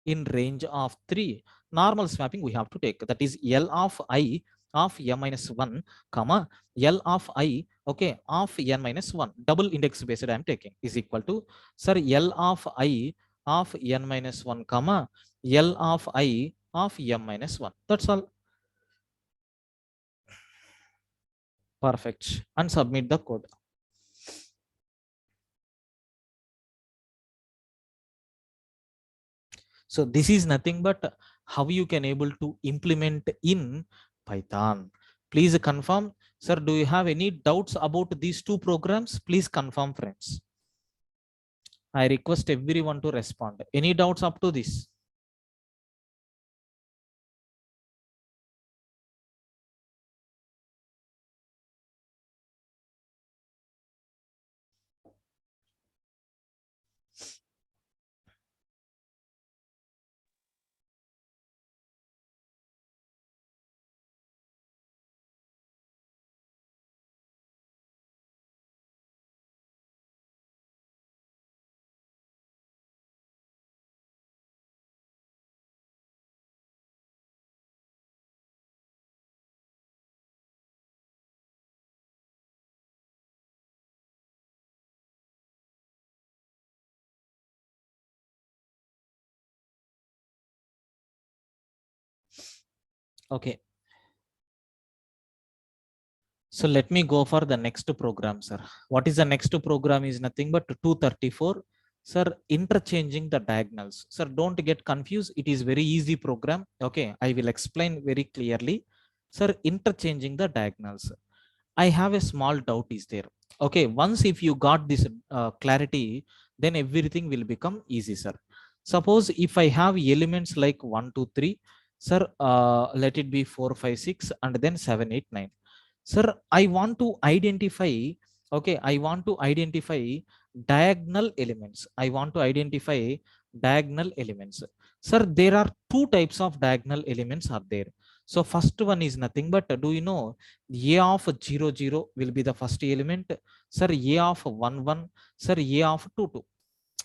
in range of 3, normal swapping we have to take. That is L of I of m minus 1, comma, L of I, okay, of n minus 1. Double index based I am taking is equal to, sir, L of I of n minus 1, comma, L of I of m minus 1. That's all. Perfect. And submit the code. So this is nothing but how you can able to implement in Python. Please confirm. Sir, do you have any doubts about these two programs? Please confirm, friends. I request everyone to respond. Any doubts up to this? Okay. So let me go for the next program, sir. What is the next program is nothing but 234. Sir, interchanging the diagonals. Sir, don't get confused. It is very easy program. Okay, I will explain very clearly. Sir, interchanging the diagonals. I have a small doubt is there. Okay, once if you got this clarity, then everything will become easy, sir. Suppose if I have elements like 1, 2, 3, sir, let it be 4, 5, 6, and then 7, 8, 9. Sir, I want to identify, okay, I want to identify diagonal elements. I want to identify diagonal elements. Sir, there are two types of diagonal elements are there. So first one is nothing but, do you know, a of 0, 0 will be the first element. Sir, a of 1, 1. Sir, a of 2, 2.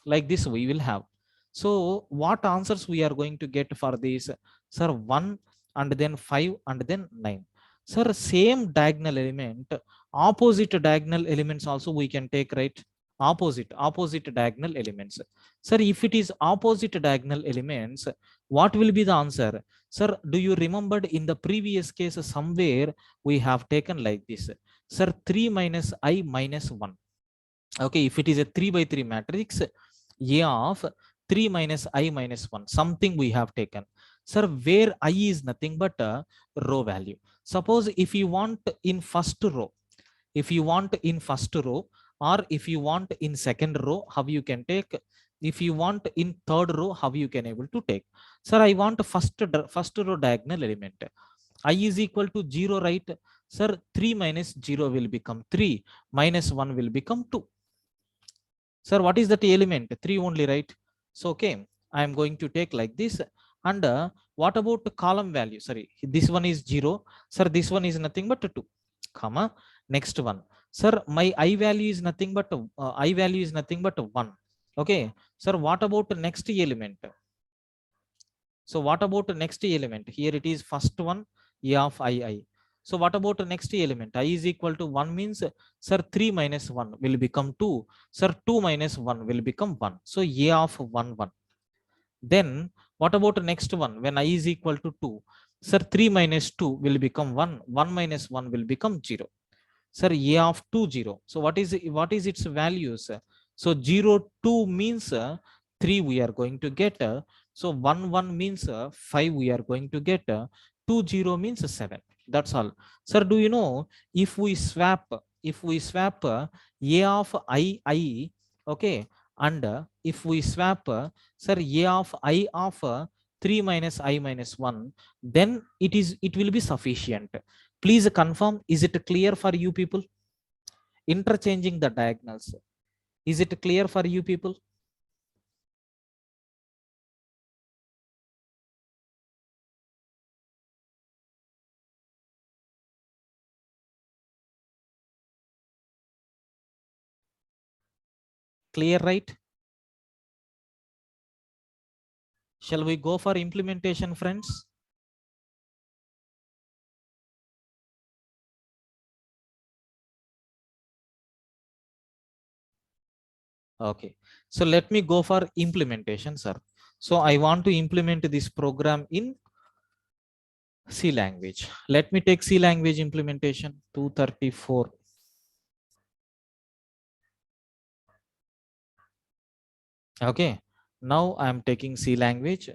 Like this we will have. So what answers we are going to get for this? Sir, 1 and then 5 and then 9. Sir, same diagonal element, opposite diagonal elements also we can take, right? Opposite diagonal elements. Sir, if it is opposite diagonal elements, what will be the answer? Sir, do you remembered in the previous case somewhere we have taken like this? Sir, 3 minus I minus 1. Okay, if it is a 3 by 3 matrix, a of 3 minus I minus 1, something we have taken. Sir, where I is nothing but a row value. Suppose if you want in first row, if you want in first row, or if you want in second row, how you can take? If you want in third row, how you can able to take? Sir, I want first row diagonal element. I is equal to 0, right? Sir, 3 minus 0 will become 3, minus 1 will become 2. Sir, what is that element? 3 only, right? So, okay, I am going to take like this. And what about the column value? Sorry, this one is 0. Sir, this one is nothing but 2, comma, next one. Sir, my I value is nothing but I value is nothing but 1. Okay, sir, what about the next element? So what about the next element? Here it is first one, a of I. So what about the next element? I is equal to 1 means, sir, 3 minus 1 will become 2. Sir, 2 minus 1 will become 1. So a of 1, 1. Then what about the next one? When I is equal to 2, sir, 3 minus 2 will become 1. 1 minus 1 will become 0. Sir, a of 2, 0. So what is its values? So 0, 2 means 3 we are going to get. So 1, 1 means 5 we are going to get. 2, 0 means 7. That's all. Sir, do you know, if we swap a of I, okay, and if we swap sir, a of I of 3 minus I minus 1, then it will be sufficient. Please confirm, is it clear for you people? Interchanging the diagonals, is it clear for you people? Clear, right? Shall we go for implementation, friends? Okay, so let me go for implementation, sir. So I want to implement this program in C language. Let me take C language implementation 234. Okay, now I am taking C language.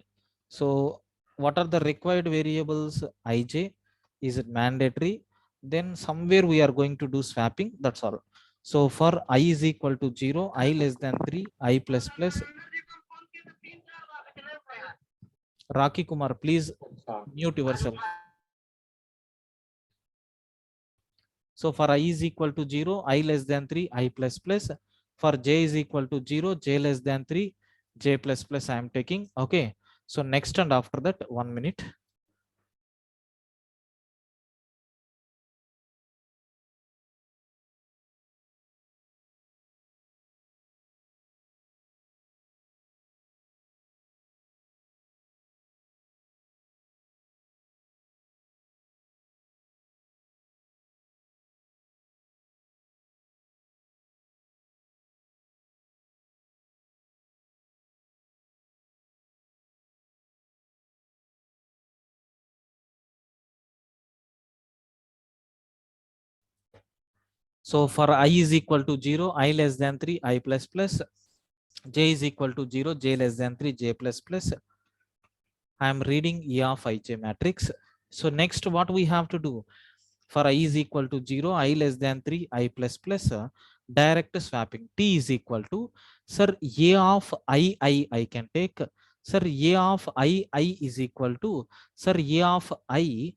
So what are the required variables? IJ, is it mandatory? Then somewhere we are going to do swapping, that's all. So for I is equal to 0, I less than 3, I plus plus. Raki Kumar, please mute yourself. So for I is equal to 0, I less than 3, I plus plus. For j is equal to 0, j less than 3, j plus plus I am taking. Okay, so next and after that, 1 minute. So for I is equal to 0, I less than 3, I plus plus, j is equal to 0, j less than 3, j plus plus. I am reading E of ij matrix. So next what we have to do, for I is equal to 0, I less than 3, I plus plus, direct swapping. T is equal to, sir, A of I can take, sir, A of I is equal to, sir, A of I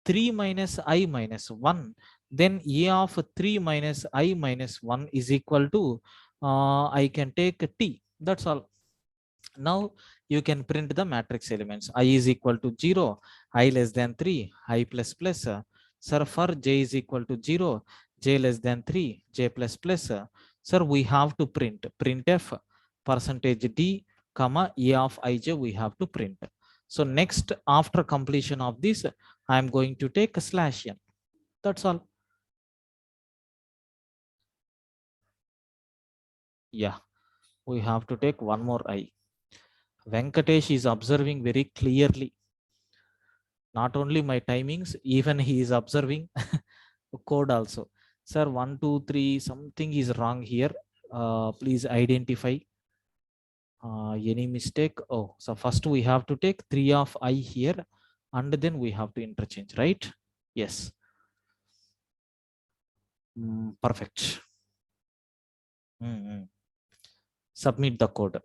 3 minus I minus 1. Then A of 3 minus I minus 1 is equal to, I can take T. That's all. Now you can print the matrix elements. I is equal to 0, I less than 3, I plus plus. Sir, for j is equal to 0, j less than 3, j plus plus. Sir, we have to printf percentage d comma a of ij we have to print. So next, after completion of this, I am going to take a slash n. That's all. Yeah, we have to take one more I. Venkatesh is observing very clearly. Not only my timings, even he is observing code also. Sir, 1 2 3 something is wrong here. Please identify any mistake. Oh, so first we have to take 3 of I here, and then we have to interchange, right? Yes. Perfect. Submit the code.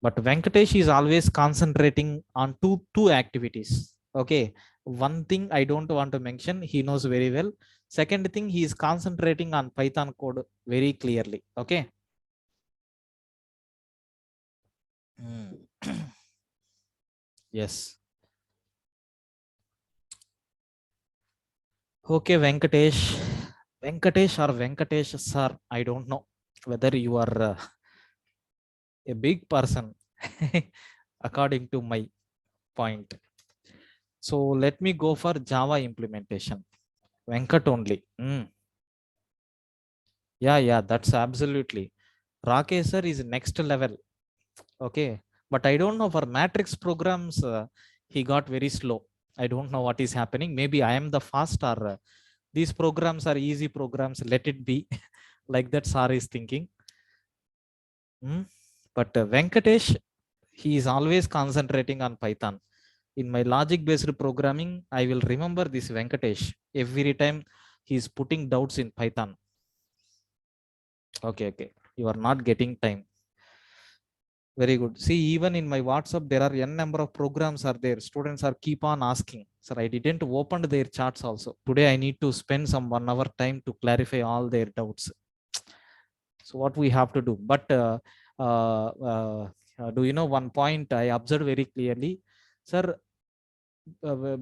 But Venkatesh is always concentrating on two activities. Okay, one thing I don't want to mention, he knows very well. Second thing, he is concentrating on Python code very clearly. Okay. Yes. Okay, Venkatesh or Venkatesh sir, I don't know whether you are a big person according to my point. So let me go for Java implementation. Venkat only. Yeah, that's absolutely. Rakesh sir is next level. Okay, but I don't know, for matrix programs, he got very slow. I don't know what is happening. Maybe I am the fast, or these programs are easy programs. Let it be. Like that, sir is thinking. But Venkatesh, he is always concentrating on Python. In my logic-based programming, I will remember this Venkatesh every time he is putting doubts in Python. Okay. You are not getting time. Very good. See, even in my WhatsApp, there are n number of programs are there. Students are keep on asking, sir, I didn't open their charts also. Today, I need to spend some 1 hour time to clarify all their doubts. So what we have to do? But do you know one point I observed very clearly, sir?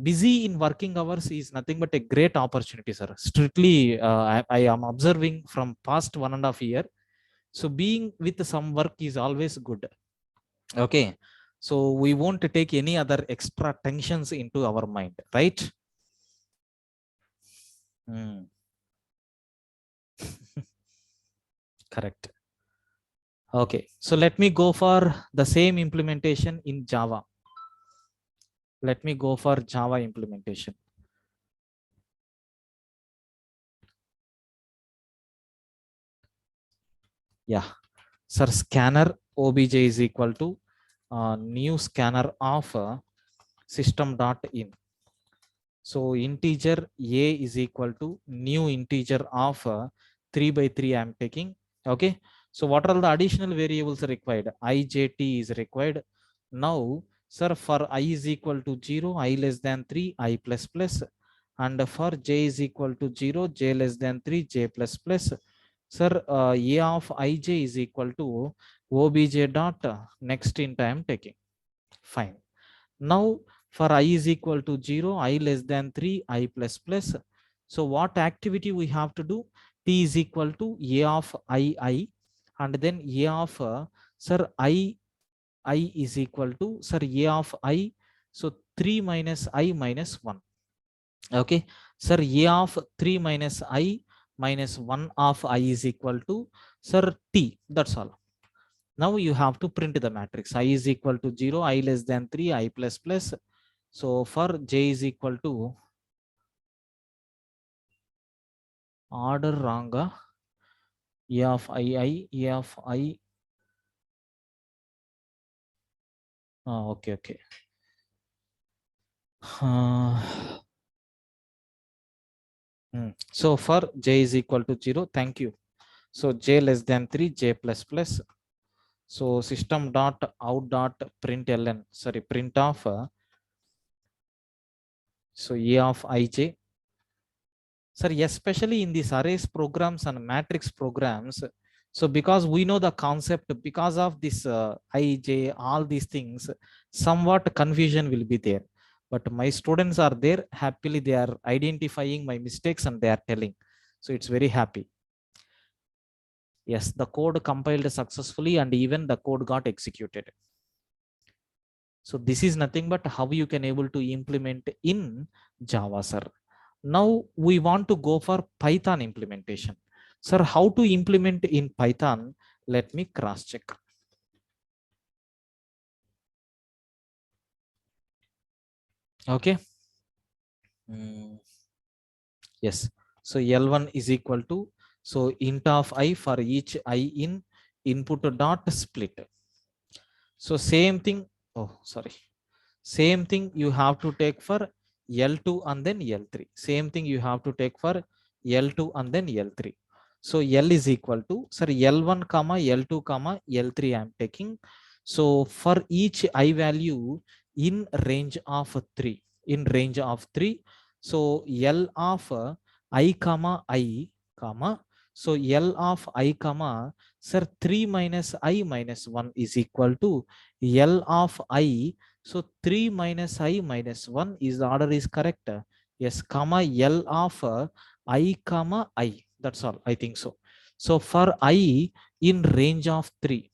Busy in working hours is nothing but a great opportunity, sir. Strictly, I am observing from past 1.5 year. So being with some work is always good. Okay, so we won't take any other extra tensions into our mind, right? Correct. Okay, so let me go for the same implementation in Java. Let me go for Java implementation. Yeah, sir, scanner obj is equal to new scanner of system.in. So integer a is equal to new integer of 3 by 3 I am taking. Okay, so what are the additional variables required? ijt is required. Now, sir, for I is equal to 0, I less than 3, I plus plus, and for j is equal to 0, j less than 3, j plus plus. Sir, a of ij is equal to obj dot next int I am taking. Fine. Now for I is equal to 0, I less than 3, I plus plus. So what activity we have to do? T is equal to a of I, and then a of sir, I is equal to, sir, a of I. So 3 minus I minus 1. Okay, sir, a of 3 minus I minus 1 of I is equal to, sir, T. That's all. Now you have to print the matrix. I is equal to 0, I less than 3, I plus plus. So for j is equal to Order wrong. A of I, A of I. Okay, okay. So for j is equal to 0, thank you. So j less than 3, j plus plus. So system dot out dot println, sorry, print of so a of ij. Sir, especially in these arrays programs and matrix programs, so because we know the concept, because of this ij, all these things, somewhat confusion will be there. But my students are there, happily they are identifying my mistakes and they are telling. So it's very happy. Yes, the code compiled successfully and even the code got executed. So this is nothing but how you can able to implement in Java, sir. Now we want to go for Python implementation. Sir, how to implement in Python? Let me cross check. Okay. Yes. So L1 is equal to, so int of I for each I in input dot split. So same thing. Oh, sorry. Same thing you have to take for L2 and then L3. Same thing you have to take for L2 and then L3. So L is equal to, sorry, L1 comma L2 comma L3 I am taking. So for each I value in range of 3, in range of 3. So L of I comma I comma. So L of I comma, sir, 3 minus I minus 1 is equal to L of I. So 3 minus I minus 1 is the order is correct. Yes, comma L of I comma I. That's all. I think so. So for I in range of 3.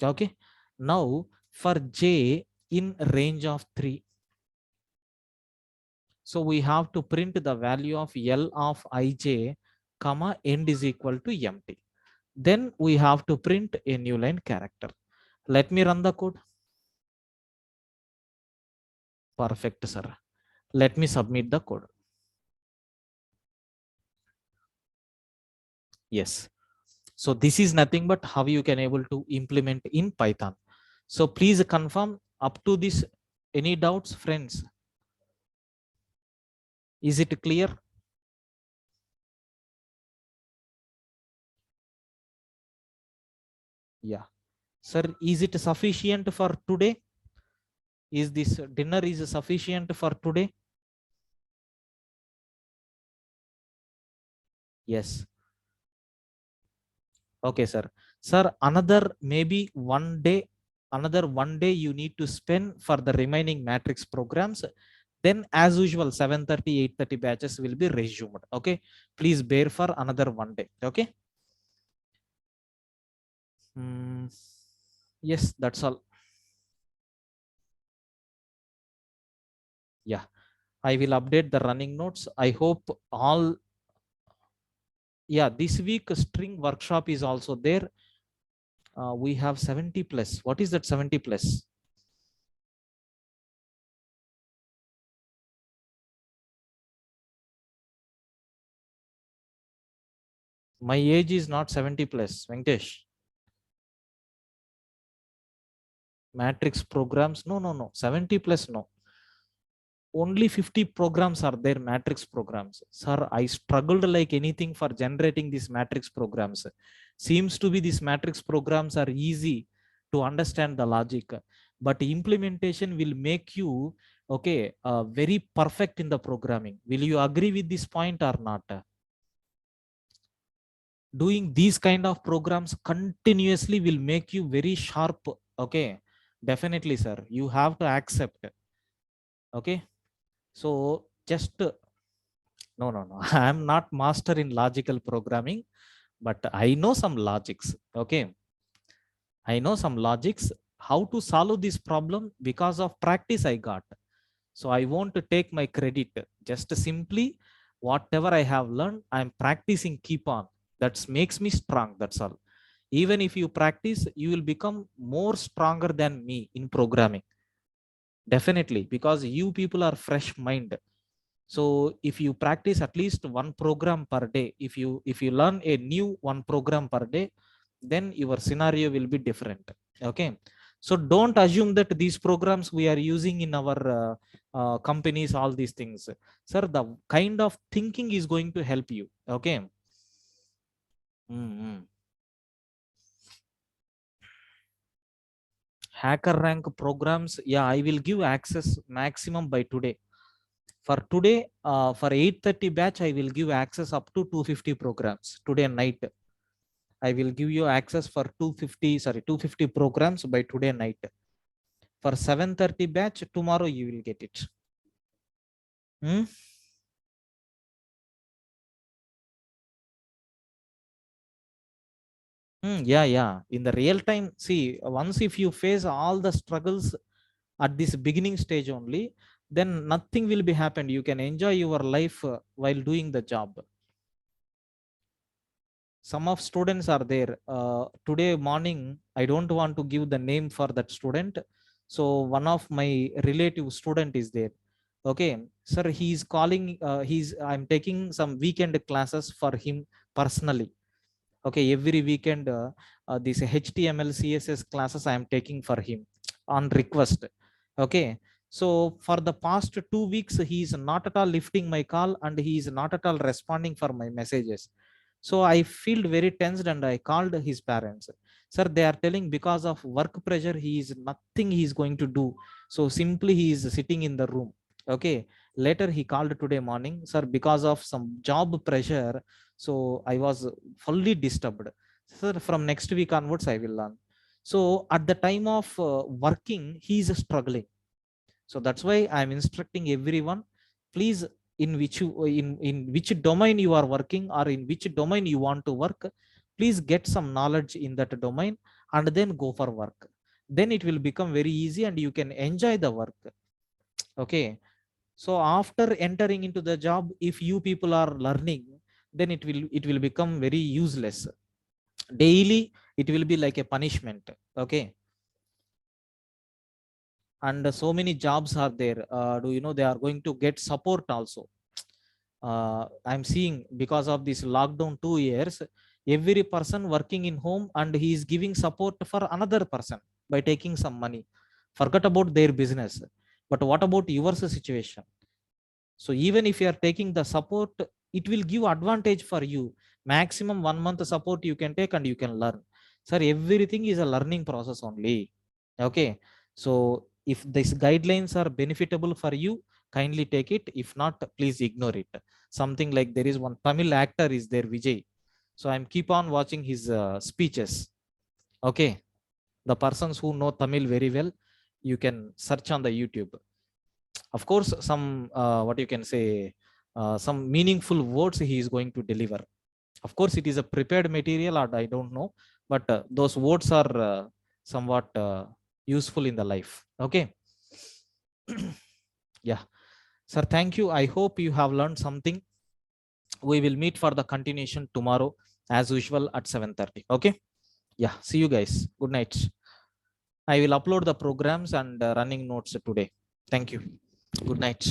Okay. Now for J in range of 3. So we have to print the value of L of Ij comma end is equal to empty. Then we have to print a new line character. Let me run the code. Perfect, sir. Let me submit the code. Yes. So this is nothing but how you can able to implement in Python. So please confirm up to this. Any doubts, friends? Is it clear? Yeah. Sir, is it sufficient for today? Is this dinner is sufficient for today? Yes. Okay, sir. Sir, another maybe another one day you need to spend for the remaining matrix programs. Then as usual, 7:30, 8:30 batches will be resumed. Okay. Please bear for another one day. Okay. Yes, that's all. Yeah, I will update the running notes. I hope all. Yeah, this week string workshop is also there. We have 70 plus. What is that 70 plus? My age is not 70 plus, Venkatesh. Matrix programs, no. 70 plus, no. Only 50 programs are there, matrix programs. Sir, I struggled like anything for generating these matrix programs. Seems to be these matrix programs are easy to understand the logic, but implementation will make you, okay, very perfect in the programming. Will you agree with this point or not? Doing these kind of programs continuously will make you very sharp. Okay, definitely, sir. You have to accept. Okay, so just no. I'm not master in logical programming, but I know some logics. Okay, I know some logics how to solve this problem because of practice I got. So I won't take my credit. Just simply whatever I have learned, I'm practicing. Keep on. That makes me strong. That's all. Even if you practice, you will become more stronger than me in programming. Definitely, because you people are fresh mind. So if you practice at least one program per day, if you learn a new one program per day, then your scenario will be different. Okay, so don't assume that these programs we are using in our companies, all these things, sir, the kind of thinking is going to help you. Okay. Mm-hmm. Hacker rank programs, yeah, I will give access maximum by today. For today, for 8:30 batch, I will give access up to 250 programs today night. I will give you access for 250 programs by today night. For 7:30 batch, tomorrow you will get it. Hmm? Yeah, yeah. In the real time, see, once if you face all the struggles at this beginning stage only, then nothing will be happened. You can enjoy your life while doing the job. Some of students are there. Today morning, I don't want to give the name for that student. So one of my relative student is there. Okay, sir, he's calling, I'm taking some weekend classes for him personally. Okay, every weekend, this HTML CSS classes I am taking for him on request. Okay, so for the past 2 weeks he is not at all lifting my call and he is not at all responding for my messages. So I feel very tensed and I called his parents. Sir, they are telling because of work pressure he is nothing he is going to do, so simply he is sitting in the room. Okay, later he called today morning, sir, because of some job pressure, so I was fully disturbed. Sir, from next week onwards I will learn. So at the time of working he is struggling. So that's why I'm instructing everyone, please, in which domain you are working or in which domain you want to work, please get some knowledge in that domain and then go for work. Then it will become very easy and you can enjoy the work. Okay, so after entering into the job, if you people are learning, then it will become very useless. Daily it will be like a punishment. Okay, and so many jobs are there. Do you know they are going to get support also? I'm seeing because of this lockdown 2 years, every person working in home and he is giving support for another person by taking some money. Forget about their business, but what about your situation? So even if you are taking the support, it will give advantage for you. Maximum 1 month support you can take and you can learn. Sir, everything is a learning process only. Okay, so if these guidelines are benefitable for you, kindly take it. If not, please ignore it. Something like there is one Tamil actor is there, Vijay. So I'm keep on watching his speeches. Okay, the persons who know Tamil very well, you can search on the YouTube. Of course, some what you can say, some meaningful words he is going to deliver. Of course, it is a prepared material or I don't know, but those words are somewhat useful in the life. Okay. Yeah, sir, thank you. I hope you have learned something. We will meet for the continuation tomorrow as usual at 7:30. Okay, yeah, see you guys. Good night. I will upload the programs and running notes today. Thank you. Good night.